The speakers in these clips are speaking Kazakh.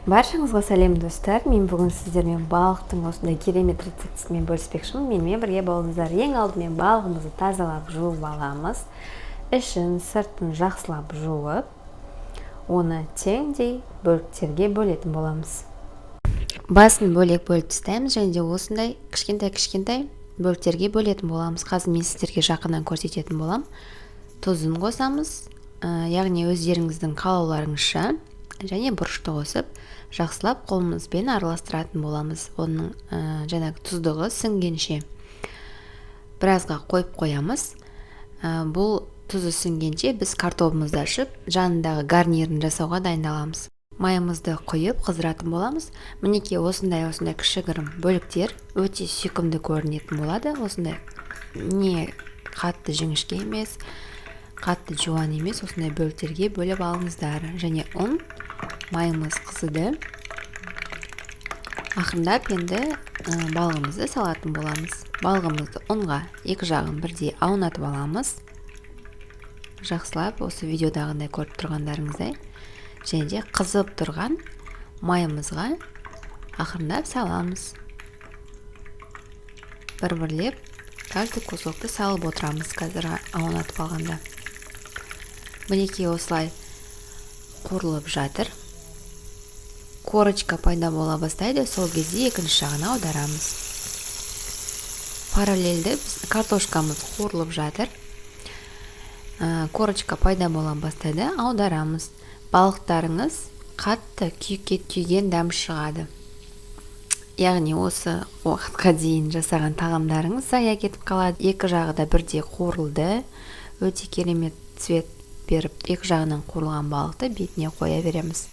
Баршаңызға сәлем достар. Мен бүгін сіздермен балықтың осындай керемет рецептісімен бөліспекшімін. Менімен бірге болыңыздар. Ең алдымен балығымызды тазалап жуып аламыз. Ішін, сыртын жақсылап жуып, оны теңдей бөліктерге бөлетін боламыз. Басын бөлек бөліп тастаймыз және де осындай кішкентай бөліктерге бөлетін боламыз. Қазір мен сіздерге жақыннан көрсететін болам. Тұзын қосамыз, яғни өздеріңіздің қалауларыңызша, және бұрышты қосып, жақсылап қолымызбен араластыратын боламыз. Оның жаңағы тұздығы сіңгенше біразға қойып қоямыз. Бұл тұзы сіңгенше біз картобымызды ашып, жанындағы гарнирін жасауға дайындаламыз. Майымызды құйып қыздыратын боламыз. Мінекей осындай кішігірім бөліктер өте сүйкімді көрінетін болады. Осындай не қатты жіңішке емес, қатты жуан емес, осындай бөліктерге бөліп алыңыздар. Және ұн, майымыз қызыды. Ақырындап енді балығымызды салатын боламыз. Балығымызды ұнға екі жағын бірдей аунатып аламыз. Жақсылап осы видеодағындай көріп тұрғандарыңыздай. Және де қызып тұрған майымызға ақырындап саламыз. Бір-бірлеп каждый кусокты салып отырамыз қазір аунатып алғанда. Мінекей осылай қуырылып жатыр. Корочка пайда бола бастайды, сол кезде екінші жағына аударамыз. Параллельді картошкамыз қуырылып жатыр. Корочка пайда бола бастайды, аударамыз. Балықтарыңыз қатты күйікке түйген дәм шығады. Яғни осы уақытқа дейін жасаған тағамдарыңыз зая кетіп қалады. Екі жағы да бірдей қуырылды. Өте керемет цвет беріп, екі жағынан қуырылған балықты бетіне қоя береміз.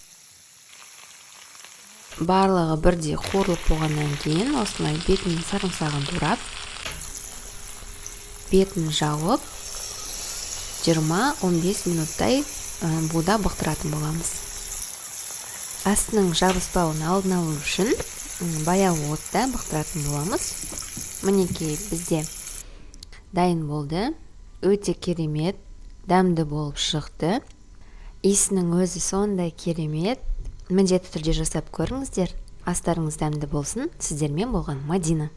Барлығы бірдей қуырылып болғаннан кейін осылай бетінің сарымсағын турап, бетін жауып 20-15 минуттай буда бұқтыратын боламыз. Астының жабыспауын алдын алу үшін баяу отта бұқтыратын боламыз. Мінекей бізде дайын болды. Өте керемет, дәмді болып шықты. Иісінің өзі сондай керемет. Міндетті түрде жасап көріңіздер. Астарыңыз дәмді болсын. Сіздермен болған Мадина.